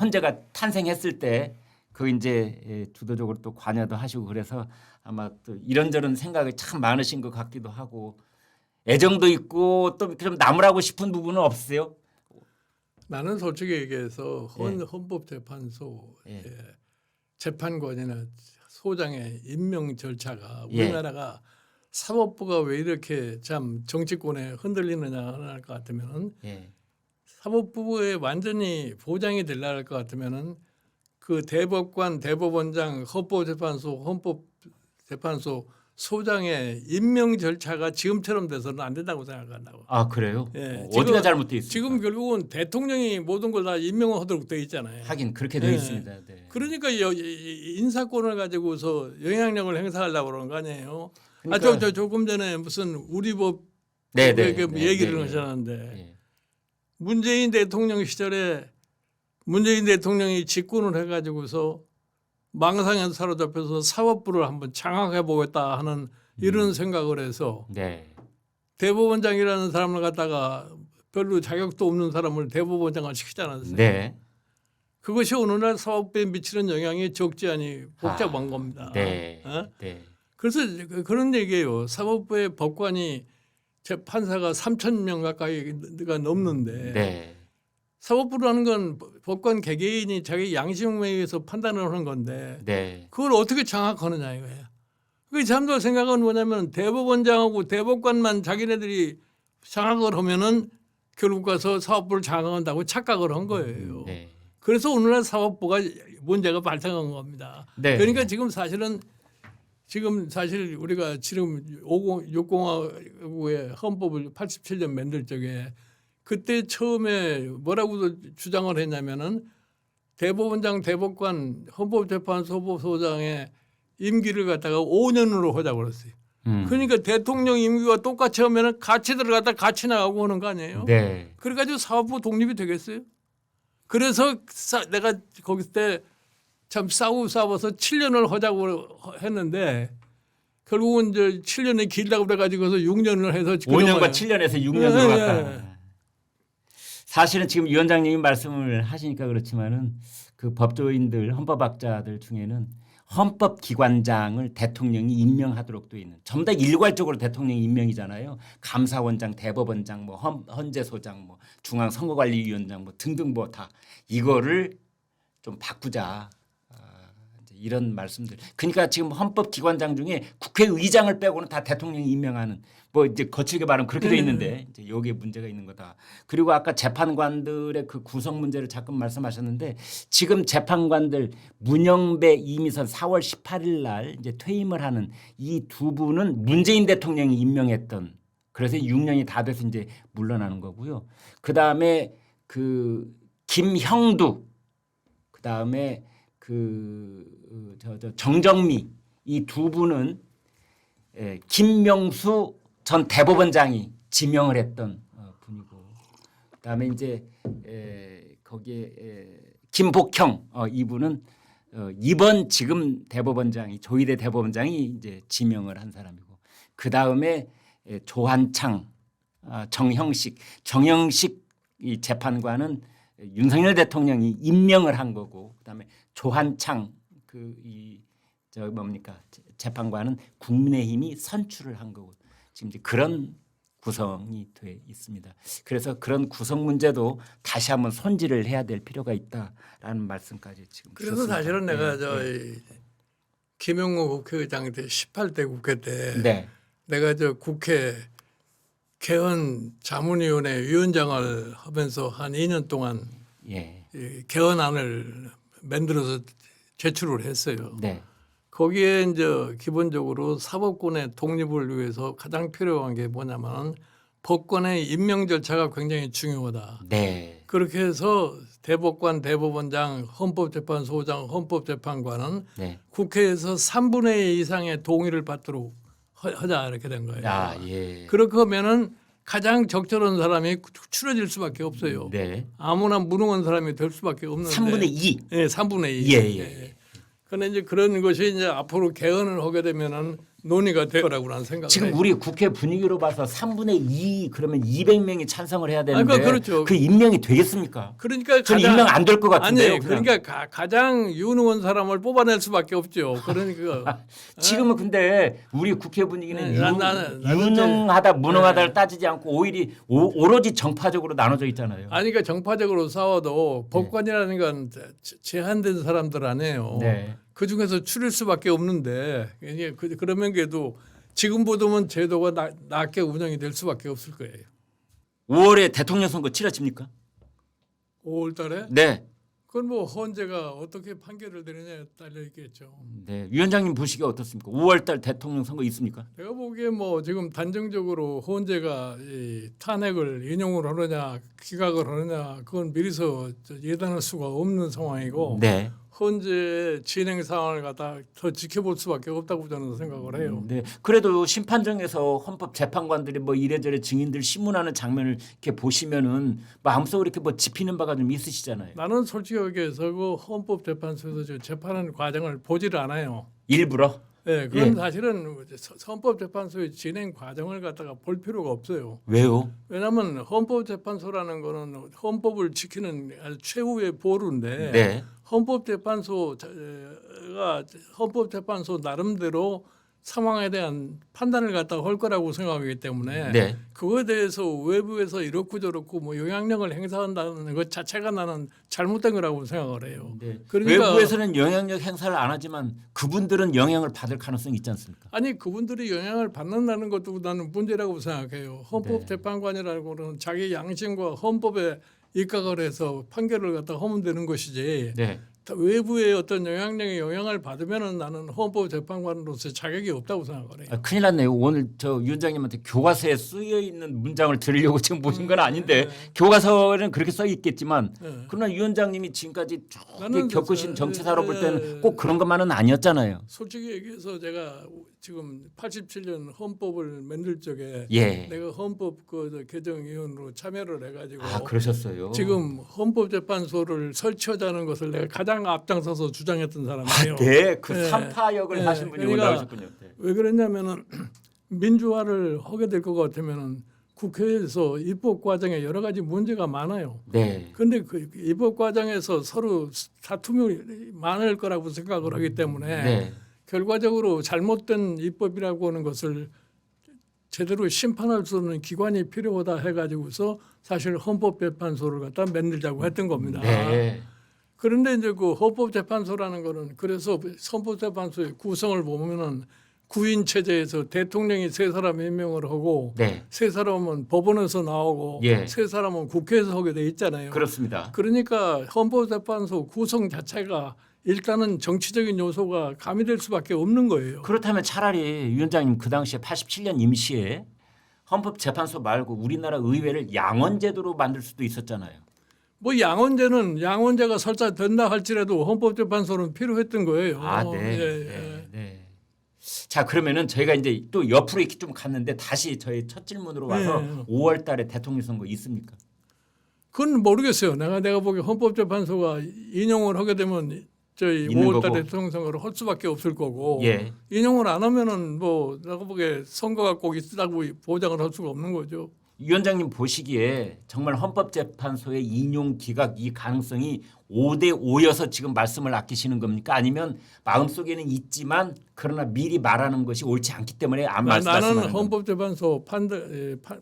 헌재가 탄생했을 때 그 이제 주도적으로 또 관여도 하시고 그래서 아마 또 이런저런 생각이 참 많으신 것 같기도 하고 애정도 있고 또 좀 나무라고 싶은 부분은 없으세요? 나는 솔직히 얘기해서 예. 헌법재판소 예. 재판관이나 소장의 임명 절차가 예. 우리나라가 사법부가 왜 이렇게 참 정치권에 흔들리느냐 할 것 같으면은 예. 사법부에 완전히 보장이 되려고 할 것 같으면은 그 대법관, 대법원장, 헌법재판소 소장의 임명 절차가 지금처럼 돼서는 안 된다고 생각한다고. 아 그래요? 예, 어디가 잘못돼 있습니까? 지금 결국은 대통령이 모든 걸 다 임명하도록 돼 있잖아요. 하긴 그렇게 되어 예. 있습니다. 네. 그러니까 인사권을 가지고서 영향력을 행사하려고 그러는 거 아니에요. 그러니까- 저 조금 전에 무슨 우리 법 네, 네, 그 네, 얘기를 네, 하셨는데 예. 문재인 대통령 시절에 문재인 대통령이 집권을 해가지고서 망상에 사로잡혀서 사법부를 한번 장악해 보겠다 하는 이런 생각을 해서 네. 대법원장이라는 사람을 갖다가 별로 자격도 없는 사람을 대법원장을 시키지 않았어요. 네. 그것이 오늘날 사법부에 미치는 영향이 적지 않이 복잡한 겁니다. 네. 어? 네. 그래서 그런 얘기예요. 사법부의 법관이 판사가 3,000명 가까이가 넘는데 네. 사법부라는 건 법관 개개인이 자기 양심에 의해서 판단을 하는 건데 네. 그걸 어떻게 장악하느냐 이거예요. 그 사람들 생각은 뭐냐면 대법원장하고 대법관만 자기네들이 장악을 하면은 결국 가서 사법부를 장악한다고 착각을 한 거예요. 네. 그래서 오늘날 사법부가 문제가 발생한 겁니다. 네. 그러니까 지금 사실 우리가 지금 6공화국의 헌법을 87년 만들 적에 그때 처음에 뭐라고 주장을 했냐면은 대법원장, 대법관, 헌법재판소 소장의 임기를 갖다가 5년으로 하자고 그랬어요. 그러니까 대통령 임기와 똑같이 하면은 같이 들어갔다 같이 나가고 하는 거 아니에요? 네. 그래가지고 사법부 독립이 되겠어요? 그래서 내가 거기 때 참 싸워서 7년을 하자고 했는데 결국은 이제 7년이 길다고 그래가지고서 6년을 해서 5년과 7년에서 6년으로 예, 갔다. 예. 사실은 지금 위원장님이 말씀을 하시니까 그렇지만은 그 법조인들, 헌법학자들 중에는 헌법기관장을 대통령이 임명하도록 돼 있는 전부 다 일괄적으로 대통령이 임명이잖아요. 감사원장, 대법원장, 뭐 헌재소장, 뭐 중앙선거관리위원장 뭐 등등 뭐 다 이거를 좀 바꾸자. 이제 이런 말씀들. 그러니까 지금 헌법기관장 중에 국회의장을 빼고는 다 대통령이 임명하는 뭐 이제 거칠게 말하면 그렇게 돼 있는데 이제 여기에 문제가 있는 거다. 그리고 아까 재판관들의 그 구성 문제를 잠깐 말씀하셨는데 지금 재판관들 문영배, 이미선 4월 18일 날 이제 퇴임을 하는 이 두 분은 문재인 대통령이 임명했던 그래서 6년이 다 돼서 이제 물러나는 거고요. 그다음에 그 김형두 그다음에 정정미 이 두 분은 김명수 전 대법원장이 지명을 했던 분이고 그다음에 이제 거기에 김복형 이분은 이번 지금 대법원장이 조희대 대법원장이 이제 지명을 한 사람이고 그다음에 조한창 정형식 이 재판관은 윤석열 대통령이 임명을 한 거고 그다음에 조한창 재판관은 국민의힘이 선출을 한 거고 지금 이제 그런 구성이 돼 있습니다. 그래서 그런 구성 문제도 다시 한번 손질을 해야 될 필요가 있다라는 말씀까지 지금. 그래서 주셨습니다. 사실은 내가 네. 김영호 국회의장 때 18대 국회 때 네. 내가 국회 개헌 자문위원회 위원장을 하면서 한 2년 동안 예. 이 개헌안을 만들어서 제출을 했어요. 네. 거기에 이제 기본적으로 사법권의 독립을 위해서 가장 필요한 게 뭐냐면 법관의 임명 절차가 굉장히 중요하다. 네. 그렇게 해서 대법관, 대법원장, 헌법재판소장, 헌법재판관은 네. 국회에서 3분의 2 이상의 동의를 받도록 하자 이렇게 된 거예요. 아, 예. 그렇게 하면은 가장 적절한 사람이 추려질 수밖에 없어요. 네. 아무나 무능한 사람이 될 수밖에 없는데. 3분의 2. 예, 3분의 2. 예, 예. 그런데 이제 그런 것이 이제 앞으로 개헌을 하게 되면은 논의가 될 거라고 나는 생각을 지금 해요. 우리 국회 분위기로 봐서 3분의 2 그러면 200명이 찬성을 해야 되는데 그렇죠. 그 임명이 되겠습니까? 그러니까 전 임명 안 될 것 같은데요. 아니 그러니까 가장 유능한 사람을 뽑아낼 수밖에 없죠. 그러니까 지금은 근데 우리 국회 분위기는 네, 나는 유능하다 무능하다를 네. 따지지 않고 오로지 정파적으로 나눠져 있잖아요. 아니 그러니까 정파적으로 싸워도 법관이라는 건 제한된 사람들 아니에요. 네. 그 중에서 추릴 수밖에 없는데 이게 그러면 그래도 지금 보면 제도가 낮게 운영이 될 수밖에 없을 거예요. 5월에 대통령 선거 치러집니까? 5월달에 네. 그건 뭐 헌재가 어떻게 판결을 내느냐에 달려 있겠죠. 네. 위원장님 보시기에 어떻습니까? 5월달 대통령 선거 있습니까? 내가 보기에 뭐 지금 단정적으로 헌재가 이 탄핵을 인용을 하느냐 기각을 하느냐 그건 미리서 예단할 수가 없는 상황이고 네. 헌재 진행 상황을 갖다 더 지켜볼 수밖에 없다고 저는 생각을 해요. 네. 그래도 심판정에서 헌법 재판관들이 뭐 이래저래 증인들 신문하는 장면을 이렇게 보시면은 마음속으로 이렇게 뭐 짚히는 바가 좀 있으시잖아요. 나는 솔직히 얘기해서 그 헌법재판소에서 저 재판하는 과정을 보지를 않아요. 일부러. 네, 그건 예. 사실은 헌법재판소의 진행 과정을 갖다가 볼 필요가 없어요. 왜요? 왜냐하면 헌법재판소라는 거는 헌법을 지키는 아주 최후의 보루인데 네. 헌법재판소 나름대로 상황에 대한 판단을 갖다 할 거라고 생각하기 때문에 네. 그거에 대해서 외부에서 이렇고 저렇고 뭐 영향력을 행사한다는 것 자체가 나는 잘못된 거라고 생각을 해요. 네. 그러니까 외부에서는 영향력 행사를 안 하지만 그분들은 영향을 받을 가능성이 있지 않습니까? 아니 그분들이 영향을 받는다는 것도 나는 문제라고 생각해요. 헌법재판관이라는 거는 자기 양심과 헌법에 입각을 해서 판결을 갖다 하면 되는 것이지 네. 외부의 어떤 영향력에 영향을 받으면은 나는 헌법재판관으로서 자격이 없다고 생각을 해요. 큰일 났네요. 오늘 저 위원장님한테 교과서에 쓰여 있는 문장을 들으려고 지금 모신 건 아닌데 교과서에는 그렇게 써 있겠지만 네. 그러나 위원장님이 지금까지 쭉 나는 겪으신 정치사로 볼 때는 네. 꼭 그런 것만은 아니었잖아요. 솔직히 얘기해서 제가 지금 87년 헌법을 만들 적에 예. 내가 헌법 그 개정위원으로 참여를 해가지고 그러셨어요. 지금 헌법재판소를 설치하자는 것을 내가 가장 앞장서서 주장했던 사람이에요. 네, 그 네. 삼파역을 네. 하신 분이 그러니까 올라오셨군요. 네. 왜 그랬냐면은 민주화를 하게 될 것 같으면은 국회에서 입법 과정에 여러 가지 문제가 많아요. 네. 그런데 그 입법 과정에서 서로 다툼이 많을 거라고 생각을 하기 때문에 네. 결과적으로 잘못된 입법이라고 하는 것을 제대로 심판할 수 없는 기관이 필요하다 해가지고서 사실 헌법재판소를 갖다 만들자고 했던 겁니다. 네. 그런데 이제 그 헌법재판소라는 거는 그래서 헌법재판소의 구성을 보면은 구인 체제에서 대통령이 세 사람 임명을 하고 네. 세 사람은 법원에서 나오고 예. 세 사람은 국회에서 하게 돼 있잖아요. 그렇습니다. 그러니까 헌법재판소 구성 자체가 일단은 정치적인 요소가 가미될 수밖에 없는 거예요. 그렇다면 차라리 위원장님 그 당시에 87년 임시에 헌법재판소 말고 우리나라 의회를 양원제도로 만들 수도 있었잖아요. 뭐 양원제가 설치된다 할지라도 헌법재판소는 필요했던 거예요. 네. 예, 네. 네. 자 그러면은 저희가 이제 또 옆으로 이렇게 좀 갔는데 다시 저희 첫 질문으로 와서 네. 5월달에 대통령 선거 있습니까? 그건 모르겠어요. 내가 보기에 헌법재판소가 인용을 하게 되면 저희 있는 5월달 거고. 대통령 선거를 할 수밖에 없을 거고 예. 인용을 안 하면은 뭐 내가 보기에 선거가 꼭 있다고 보장을 할 수가 없는 거죠. 위원장님 보시기에 정말 헌법재판소의 인용 기각 이 가능성이 5대 5여서 지금 말씀을 아끼시는 겁니까? 아니면 마음속에는 있지만 그러나 미리 말하는 것이 옳지 않기 때문에 안 나는 말씀하시는 겁니까? 헌법재판소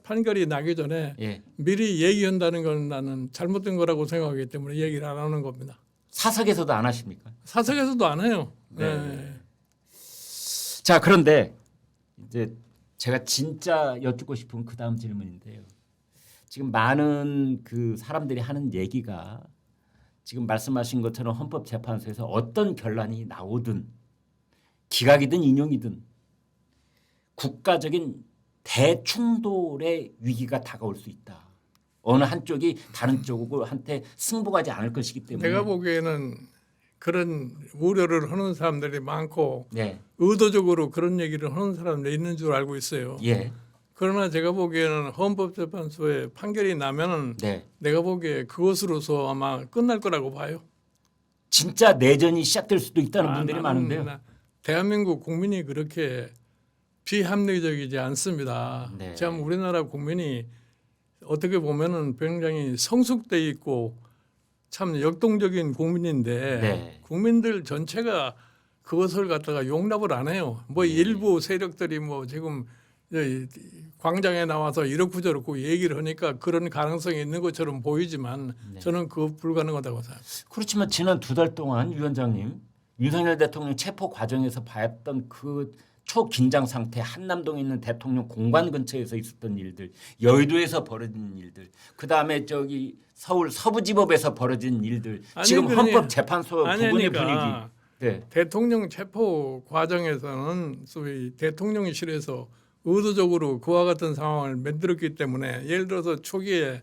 판결이 나기 전에 예. 미리 얘기한다는 건 나는 잘못된 거라고 생각하기 때문에 얘기를 안 하는 겁니다. 사석에서도 안 하십니까? 사석에서도 안 해요. 네. 네. 자 그런데 이제 제가 진짜 여쭙고 싶은 그 다음 질문인데요. 지금 많은 그 사람들이 하는 얘기가 지금 말씀하신 것처럼 헌법재판소에서 어떤 결론이 나오든 기각이든 인용이든 국가적인 대충돌의 위기가 다가올 수 있다. 어느 한쪽이 다른 쪽한테 승복하지 않을 것이기 때문에 내가 보기에는 그런 우려를 하는 사람들이 많고 네. 의도적으로 그런 얘기를 하는 사람들이 있는 줄 알고 있어요. 예. 그러나 제가 보기에는 헌법재판소의 판결이 나면은 네. 내가 보기에 그것으로서 아마 끝날 거라고 봐요. 진짜 내전이 시작될 수도 있다는 분들이 나는 많은데요. 대한민국 국민이 그렇게 비합리적이지 않습니다. 네. 참 우리나라 국민이 어떻게 보면은 굉장히 성숙돼 있고 참 역동적인 국민인데 네. 국민들 전체가 그것을 갖다가 용납을 안 해요. 뭐 네. 일부 세력들이 뭐 지금 광장에 나와서 이렇고 저렇고 얘기를 하니까 그런 가능성이 있는 것처럼 보이지만 네. 저는 그거 불가능하다고 생각합니다. 그렇지만 지난 2달 동안 위원장님 윤석열 대통령 체포 과정에서 봤던 그 초긴장 상태, 한남동에 있는 대통령 공관 근처에서 있었던 일들, 여의도에서 벌어진 일들, 그 다음에 저기 서울 서부지법에서 벌어진 일들, 지금 헌법재판소 부분의 분위기. 네. 대통령 체포 과정에서는 소위 대통령실에서 의도적으로 그와 같은 상황을 만들었기 때문에 예를 들어서 초기에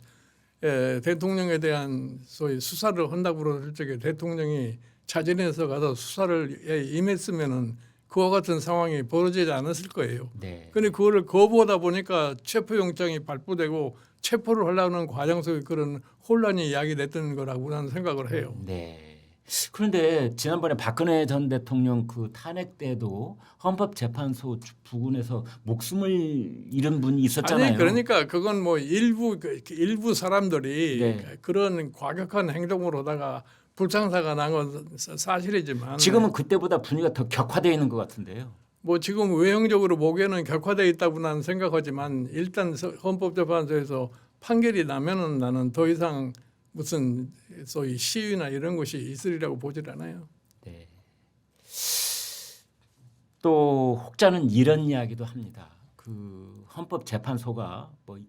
대통령에 대한 소위 수사를 한다고 그럴 적에 대통령이 자진해서 가서 수사를 임했으면은 그와 같은 상황이 벌어지지 않았을 거예요. 네. 그런데 그거를 거부하다 보니까 체포영장이 발부되고 체포를 하려는 과정 속에 그런 혼란이 야기됐던 거라고 나는 생각을 해요. 네. 그런데 지난번에 박근혜 전 대통령 그 탄핵 때도 헌법재판소 부근에서 목숨을 잃은 분이 있었잖아요. 아니 그러니까 그건 뭐 일부 사람들이 네. 그런 과격한 행동을 하다가 불상사가 난 건 사실이지만 지금은 그때보다 분위기가 더 격화되어 있는 것 같은데요. 뭐 지금 외형적으로 보기에는 격화되어 있다고 나는 생각하지만 일단 헌법재판소에서 판결이 나면은 나는 더 이상 무슨 소위 시위나 이런 것이 있으리라고 보질 않아요. 네. 또 혹자는 이런 이야기도 합니다. 그 헌법재판소가 뭐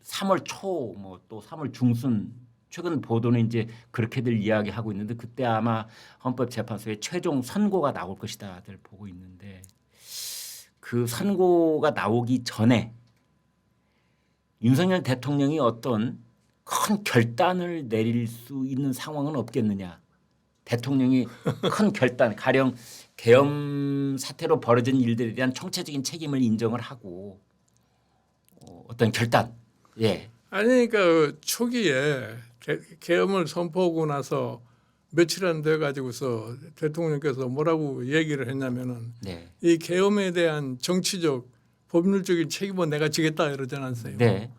3월 초 뭐 또 3월 중순 최근 보도는 이제 그렇게들 이야기하고 있는데 그때 아마 헌법재판소의 최종 선고가 나올 것이다들 보고 있는데 그 선고가 나오기 전에 윤석열 대통령이 어떤 큰 결단을 내릴 수 있는 상황은 없겠느냐. 대통령이 큰 결단, 가령 계엄 사태로 벌어진 일들에 대한 총체적인 책임을 인정을 하고 어떤 결단. 예. 아니 그러니까 초기에 계엄을 선포하고 나서 며칠 안 돼 가지고서 대통령께서 뭐라고 얘기를 했냐면은 네. 이 계엄에 대한 정치적 법률적인 책임은 내가 지겠다 이러지 않았어요. 네.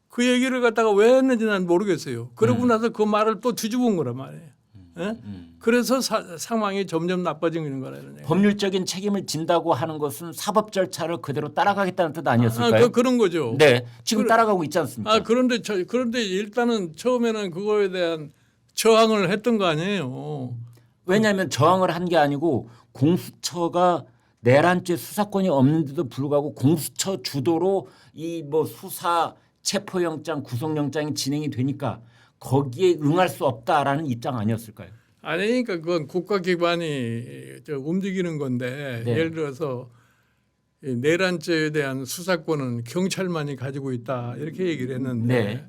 그 얘기를 갖다가 왜 했는지 난 모르겠어요. 그러고 나서 그 말을 또 뒤집은 거란 말이에요. 예? 그래서 상황이 점점 나빠지는 거라는 얘기예요. 법률적인 책임을 진다고 하는 것은 사법 절차를 그대로 따라가겠다는 뜻 아니었을까요? 그런 거죠. 네. 지금 따라가고 있지 않습니까? 그런데 일단은 처음에는 그거에 대한 저항을 했던 거 아니에요. 왜냐하면 저항을 한 게 아니고 공수처가 내란죄 수사권이 없는데도 불구하고 공수처 주도로 이 뭐 수사 체포영장 구속영장이 진행이 되니까 거기에 응할 수 없다라는 입장 아니었을까요? 아니 그러니까 그건 국가기관이 움직이는 건데 네. 예를 들어서 이 내란죄에 대한 수사권은 경찰만이 가지고 있다 이렇게 얘기를 했는데 네.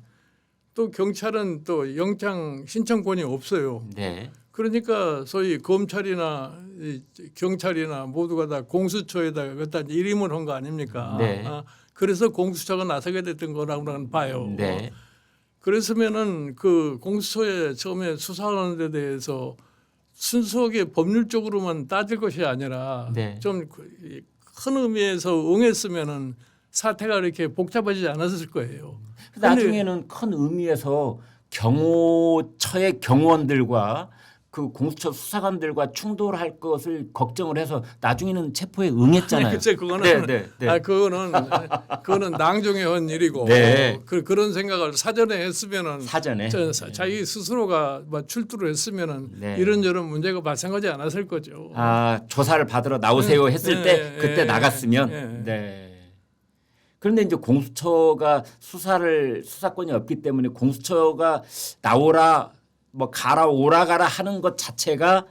또 경찰은 또 영장 신청권이 없어요. 네. 그러니까 소위 검찰이나 이 경찰이나 모두가 다 공수처에다가 갖다 일임을 한 거 아닙니까? 네. 그래서 공수처가 나서게 됐던 거라고 나는 봐요. 네. 그랬으면은 그 공수처에 처음에 수사하는 데 대해서 순수하게 법률적으로만 따질 것이 아니라 네. 좀 큰 의미에서 응했으면은 사태가 이렇게 복잡하지 않았을 거예요. 나중에는 큰 의미에서 경호처의 경호원들과 그 공수처 수사관들과 충돌할 것을 걱정을 해서 나중에는 체포에 응했잖아요. 글쎄 그거는 네, 네. 그거는 낭중에 한 일이고 네. 그런 생각을 사전에 했으면은 사전에 자기 스스로가 뭐 출두를 했으면은 네. 이런저런 문제가 발생하지 않았을 거죠. 조사를 받으러 나오세요 했을 때 그때 나갔으면 네. 그런데 이제 공수처가 수사권이 없기 때문에 공수처가 나오라 뭐 가라 오라가라 하는 것 자체가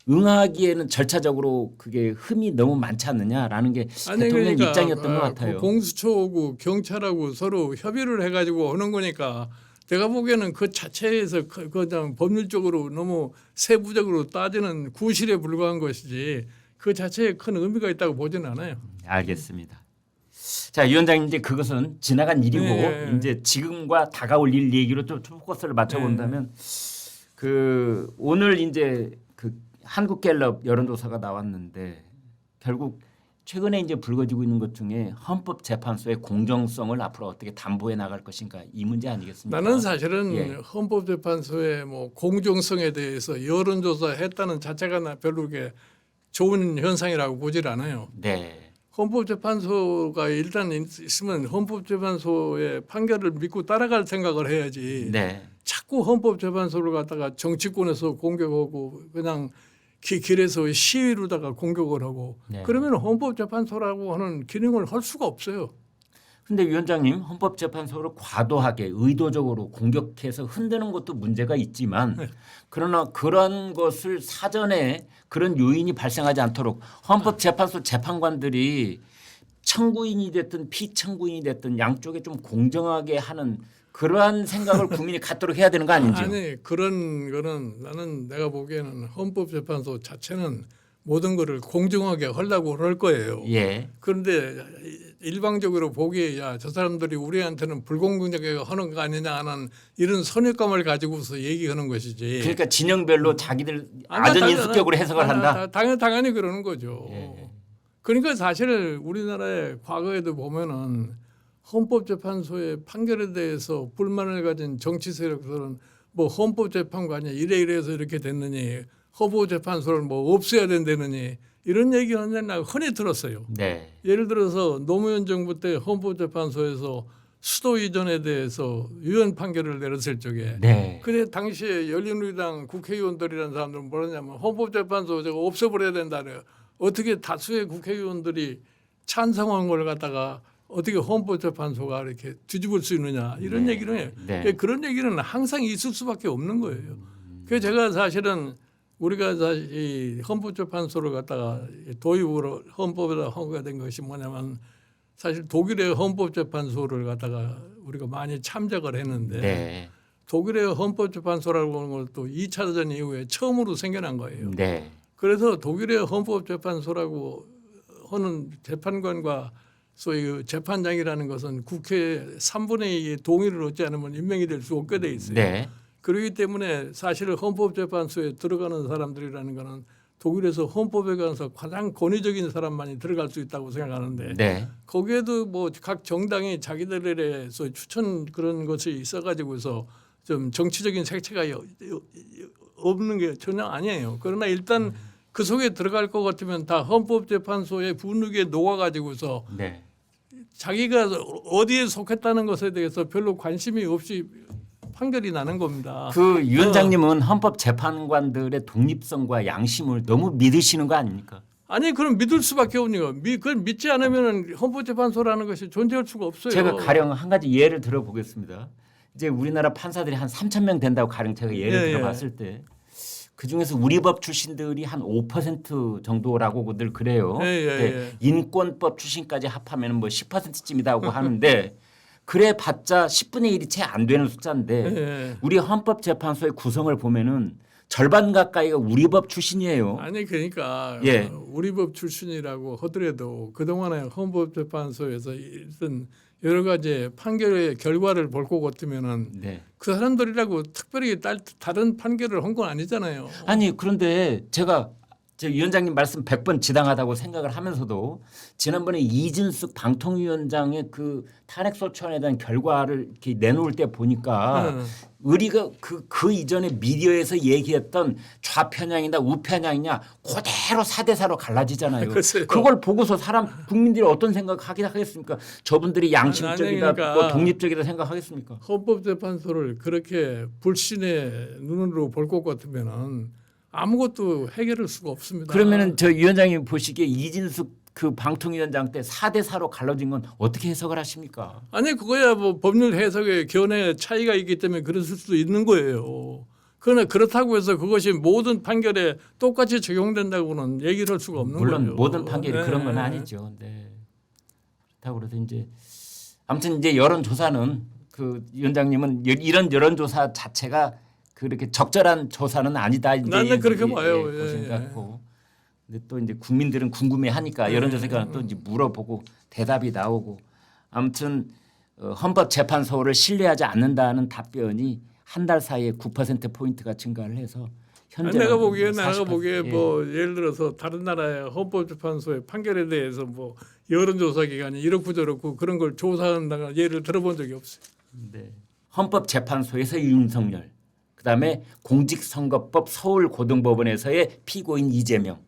응하기에는 절차적으로 그게 흠이 너무 많지 않느냐라는 게 대통령 입장이었던 것 같아요. 공수처하고 경찰하고 서로 협의를 해가지고 하는 거니까 내가 보기에는 그 자체에서 그냥 법률적으로 너무 세부적으로 따지는 구실에 불과한 것이지 그 자체에 큰 의미가 있다고 보지는 않아요. 알겠습니다. 자, 위원장님 이제 그것은 지나간 일이고 네. 이제 지금과 다가올 일 얘기로 좀 포커스를 맞춰본다면 그 오늘 이제 그 한국갤럽 여론조사가 나왔는데 결국 최근에 이제 불거지고 있는 것 중에 헌법재판소의 공정성을 앞으로 어떻게 담보해 나갈 것인가 이 문제 아니겠습니까? 나는 사실은 예. 헌법재판소의 뭐 공정성에 대해서 여론조사 했다는 자체가 나 별로 그렇게 좋은 현상이라고 보질 않아요. 네. 헌법재판소가 일단 있으면 헌법재판소의 판결을 믿고 따라갈 생각을 해야지. 네. 자꾸 헌법재판소를 갖다가 정치권에서 공격하고 그냥 길에서 시위로다가 공격을 하고 네. 그러면 헌법재판소라고 하는 기능을 할 수가 없어요. 근데 위원장님 헌법재판소를 과도하게 의도적으로 공격해서 흔드는 것도 문제가 있지만 네. 그러나 그런 것을 사전에 그런 요인이 발생하지 않도록 헌법재판소 재판관들이 청구인이 됐든 피청구인이 됐든 양쪽에 좀 공정하게 하는 그러한 생각을 국민이 갖도록 해야 되는 거 아닌지요? 아니 그런 거는 나는 내가 보기에는 헌법재판소 자체는 모든 거를 공정하게 하려고 할 거예요. 예. 그런데 일방적으로 보기에 야, 저 사람들이 우리한테는 불공정하게 하는 거 아니냐 하는 이런 선입감을 가지고서 얘기하는 것이지. 그러니까 진영별로 자기들 아니, 아전인수격으로 해석을 한다. 당연히 그러는 거죠. 예. 그러니까 사실 우리나라의 과거에도 보면은 헌법재판소의 판결에 대해서 불만을 가진 정치 세력들은 뭐 헌법재판관이 이래서 이렇게 됐느니 헌법재판소를 뭐 없애야 된다느니 이런 얘기는 나 흔히 들었어요. 네. 예를 들어서 노무현 정부 때 헌법재판소에서 수도 이전에 대해서 유언 판결을 내렸을 적에 네. 그때 당시에 열린우리당 국회의원들이라는 사람들은 뭐냐면 헌법재판소 저거 없애버려야 된다네요. 어떻게 다수의 국회의원들이 찬성한 걸 갖다가 어떻게 헌법재판소가 이렇게 뒤집을 수 있느냐 이런 네. 얘기를 해요. 네. 그런 얘기는 항상 있을 수밖에 없는 거예요. 그래서 제가 사실은 우리가 이 헌법재판소를 갖다가 도입으로 헌법에다 헌거된 것이 뭐냐면 사실 독일의 헌법재판소를 갖다가 우리가 많이 참작을 했는데 네. 독일의 헌법재판소라고 하는 것도 2차 대전 이후에 처음으로 생겨난 거예요. 네. 그래서 독일의 헌법재판소라고 하는 재판관과 소위 그 재판장이라는 것은 국회 3분의 2의 동의를 얻지 않으면 임명이 될 수 없게 돼 있어요. 네. 그렇기 때문에 사실 헌법재판소에 들어가는 사람들이라는 것은 독일에서 헌법에 관해서 가장 권위적인 사람만이 들어갈 수 있다고 생각하는데 네. 거기에도 뭐 각 정당이 자기들에서 추천 그런 것이 있어가지고서 좀 정치적인 색채가 없는 게 전혀 아니에요. 그러나 일단 그 속에 들어갈 것 같으면 다 헌법재판소의 분위기에 녹아가지고서 네. 자기가 어디에 속했다는 것에 대해서 별로 관심이 없이 판결이 나는 겁니다. 그 위원장님은 헌법 재판관들의 독립성과 양심을 너무 믿으시는 거 아닙니까? 아니 그럼 믿을 수밖에 없네요. 그걸 믿지 않으면 헌법재판소라는 것이 존재할 수가 없어요. 제가 가령 한 가지 예를 들어보겠습니다. 이제 우리나라 판사들이 한 3,000명 된다고 가령 제가 예를 들어봤을 때 그중에서 우리 법 출신들이 한 5% 정도라고 늘 그래요. 네. 인권법 출신까지 합하면 뭐 10%쯤이다고 하는데 그래 봤자 10분의 1이 채 안 되는 숫자인데 우리 헌법재판소의 구성을 보면은 절반 가까이가 우리 법 출신이에요. 아니 그러니까 우리 법 출신이라고 하더라도 그동안에 헌법재판소에서 있던 여러 가지 판결의 결과를 볼 것 같으면은 그 사람들이라고 특별히 다른 판결을 한 건 아니잖아요. 아니 그런데 제가 위원장님 말씀 100번 지당하다고 생각을 하면서도 지난번에 이진숙 방통위원장의 그 탄핵소추안에 대한 결과를 이렇게 내놓을 때 보니까 우리가 그 이전에 미디어에서 얘기했던 좌편향이나 우편향이냐 그대로 4대4로 갈라지잖아요. 글쎄요. 그걸 보고서 국민들이 어떤 생각하긴 하겠습니까? 저분들이 양심적이다, 그러니까 뭐 독립적이다 생각하겠습니까? 헌법재판소를 그렇게 불신의 눈으로 볼 것 같으면은 아무것도 해결할 수가 없습니다. 그러면은 저 위원장님 보시기에 이진숙 그 방통위원장 때 4대4로 갈라진 건 어떻게 해석을 하십니까? 아니 그거야 뭐 법률 해석의 견해 차이가 있기 때문에 그랬을 수도 있는 거예요. 그러나 그렇다고 해서 그것이 모든 판결에 똑같이 적용된다고는 얘기를 할 수가 없는 거예요. 물론 모든 판결이 그런 건 아니죠. 네. 그렇다고 그래서 이제 아무튼 이제 여론조사는 그 위원장님은 이런 여론조사 자체가 그렇게 적절한 조사는 아니다. 이제 나는 그렇게 봐요. 생각고. 근데 또 이제 국민들은 궁금해하니까 여론조사가 또 이제 물어보고 대답이 나오고 아무튼 헌법재판소를 신뢰하지 않는다는 답변이 한 달 사이에 9% 포인트가 증가를 해서 현재 내가 보기에 예. 뭐 예를 들어서 다른 나라의 헌법재판소의 판결에 대해서 뭐 여론조사 기관이 이렇고 저렇고 그런 걸 조사한다는 예를 들어본 적이 없어요. 네. 헌법재판소에서 윤석열, 그다음에 공직선거법 서울고등법원에서의 피고인 이재명,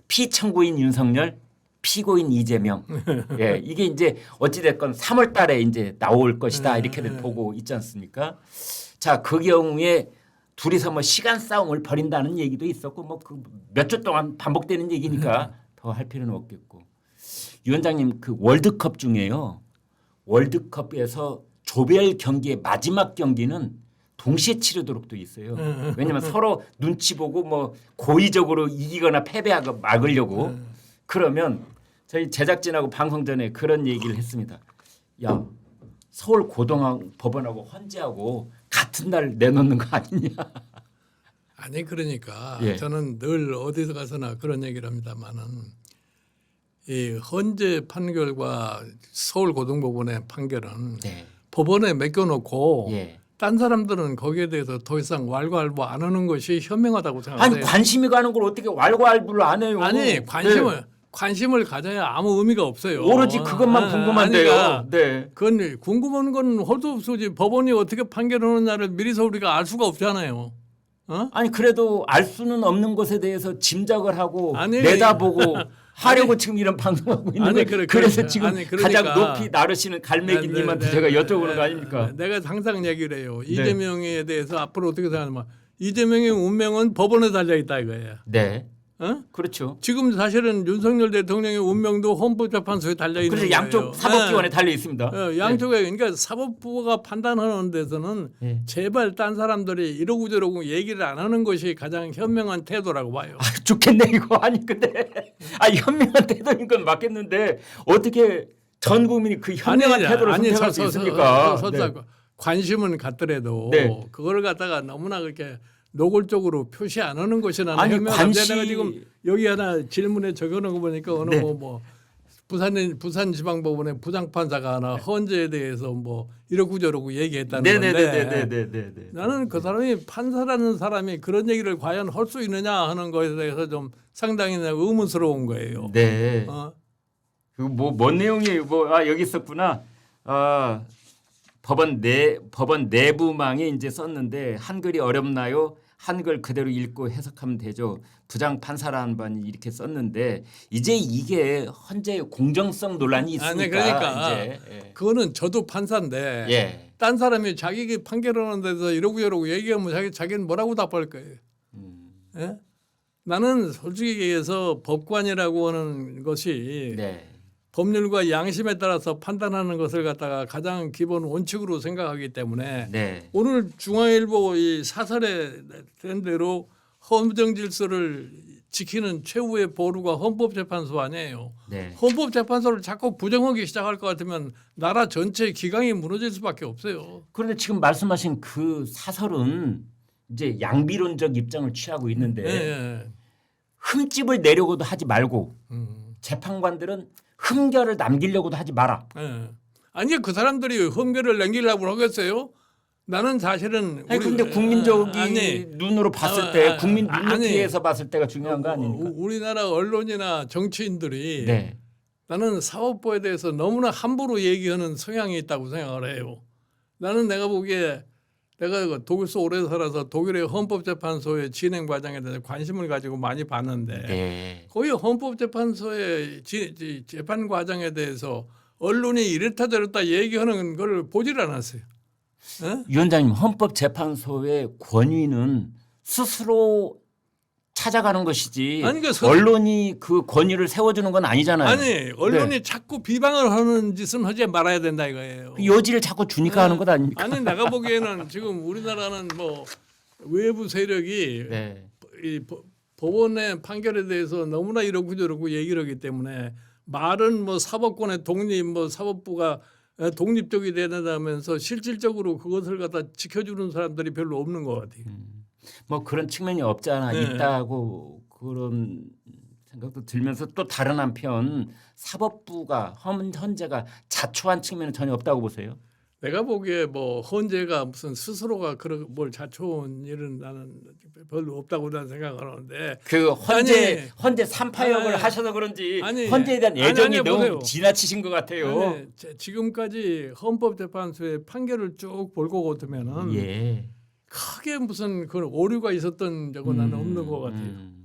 피청구인 윤석열, 피고인 이재명. 예, 이게 이제 어찌 됐건 3월 달에 이제 나올 것이다 이렇게 보고 있지 않습니까? 자, 그 경우에 둘이서 뭐 시간 싸움을 벌인다는 얘기도 있었고 뭐 그 몇 주 동안 반복되는 얘기니까 더 할 필요는 없겠고. 위원장님 그 월드컵 중에요. 월드컵에서 조별 경기의 마지막 경기는 동시에 치르도록 돼 있어요. 왜냐하면 서로 눈치 보고 뭐 고의적으로 이기거나 패배하고 막으려고. 그러면 저희 제작진하고 방송 전에 그런 얘기를 했습니다. 야, 서울 고등법원하고 헌재하고 같은 날 내놓는 거 아니냐? 아니 그러니까 예. 저는 늘 어디서 가서나 그런 얘기를 합니다만은 이 헌재 판결과 서울고등법원의 판결은 네. 법원에 맡겨놓고 예. 딴 사람들은 거기에 대해서 더 이상 왈가왈부 안 하는 것이 현명하다고 생각해요. 아니 관심이 가는 걸 어떻게 왈가왈부를 안 해요? 아니 관심을 가져야 아무 의미가 없어요. 오로지 그것만 궁금한데요. 그러니까 네. 그건 궁금한 건 헐도 없어지. 법원이 어떻게 판결하느냐를 미리서 우리가 알 수가 없잖아요. 어? 아니 그래도 알 수는 없는 것에 대해서 짐작을 하고 아니, 내다보고 하려고 지금 이런 방송하고 있는데 그래서 지금 그러니까. 가장 높이 나르시는 갈매기님한테 제가 여쭤보는 거 아닙니까? 내가 항상 얘기를 해요. 이재명에 대해서 앞으로 어떻게 생각하면 이재명의 운명은 법원에 달려 있다 이거예요. 네. 어? 그렇죠. 지금 사실은 윤석열 대통령의 운명도 헌법재판소에 달려 있는 그래서 거예요. 양쪽 사법기관에 달려 있습니다. 양쪽에 그러니까 사법부가 판단하는 데서는 네. 제발 딴 사람들이 이러고 저러고 얘기를 안 하는 것이 가장 현명한 태도라고 봐요. 아, 좋겠네 이거. 아니 근데 현명한 태도인 건 맞겠는데 어떻게 전 국민이 그 현명한 태도를 선택할 수 있습니까? 네. 관심은 갖더라도 네. 그걸 갖다가 너무나 그렇게 노골적으로 표시 안 하는 것이 나는 아니, 현명한데 내가 지금 여기 하나 질문에 적어놓은 거 보니까 어느 네. 뭐 부산지방법원의 부장판사가 하나 헌재에 대해서 뭐 이러고 저러고 얘기했다는 건데 네네네네네네. 나는 그 사람이 판사라는 사람이 그런 얘기를 과연 할 수 있느냐 하는 것에 대해서 좀 상당히 의문스러운 거예요. 네. 어? 그뭔 내용이에요? 여기 있었구나. 법원 내부망에 이제 썼는데 한글이 어렵나요? 한글 그대로 읽고 해석하면 되죠. 부장 판사라는 분이 이렇게 썼는데 이제 이게 헌재의 공정성 논란이 있으니까 아니 그러니까 이제 그거는 저도 판사인데 예. 딴 사람이 자기 판결하는 데서 이러고 저러고 얘기하면 자기는 뭐라고 답할 거예요. 예? 나는 솔직히 얘기해서 법관이라고 하는 것이 네. 법률과 양심에 따라서 판단하는 것을 갖다가 가장 기본 원칙으로 생각하기 때문에 네. 오늘 중앙일보 이 사설에 된 대로 헌정 질서를 지키는 최후의 보루가 헌법재판소 아니에요. 네. 헌법재판소를 자꾸 부정하기 시작할 것 같으면 나라 전체의 기강이 무너질 수밖에 없어요. 그런데 지금 말씀하신 그 사설은 이제 양비론적 입장을 취하고 있는데 예. 흠집을 내려고도 하지 말고 음. 재판관들은 흠결을 남기려고도 하지 마라. 예. 아니 그 사람들이 흠결을 남기려고 하겠어요? 나는 사실은 아니 근데 국민적인 눈으로 봤을 때 국민 눈높이에서 봤을 때가 중요한 거 아닙니까? 우리나라 언론이나 정치인들이 네. 나는 사법부에 대해서 너무나 함부로 얘기하는 성향이 있다고 생각을 해요. 나는 내가 보기에 내가 독일에서 오래 살아서 독일의 헌법재판소의 진행 과정에 대해서 관심을 가지고 많이 봤는데 네. 거의 헌법재판소의 재판 과정에 대해서 언론이 이렇다 저렇다 얘기하는 걸 보질 않았어요. 에? 위원장님 헌법재판소의 권위는 스스로 찾아가는 것이지 아니, 그러니까 언론이 그 권위를 세워주는 건 아니잖아요. 아니 언론이 자꾸 비방을 하는 짓은 하지 말아야 된다 이거예요. 그 여지를 자꾸 주니까 하는 것 아닙니까? 아니 내가 보기에는 지금 우리나라는 뭐 외부 세력이 네. 이 법원의 판결에 대해서 너무나 이러고 저러고 얘기를 하기 때문에 말은 뭐 사법권의 독립 뭐 사법부가 독립적이 되다면서 실질적으로 그것을 갖다 지켜주는 사람들이 별로 없는 것 같아요. 뭐 그런 측면이 없지 않아 네. 있다고 그런 생각도 들면서 또 다른 한편 사법부가 헌재가 자초한 측면은 전혀 없다고 보세요. 내가 보기에 뭐 헌재가 무슨 스스로가 그런 뭘 자초한 일은 나는 별로 없다고 나는 생각하는데 그 아니, 헌재 삼파역을 아니, 하셔서 그런지 아니, 헌재에 대한 애정이 아니, 너무 보세요. 지나치신 것 같아요. 아니, 지금까지 헌법재판소의 판결을 쭉 볼고 보면은 예. 크게 무슨 그런 오류가 있었던 적은 나는 없는 것 같아요.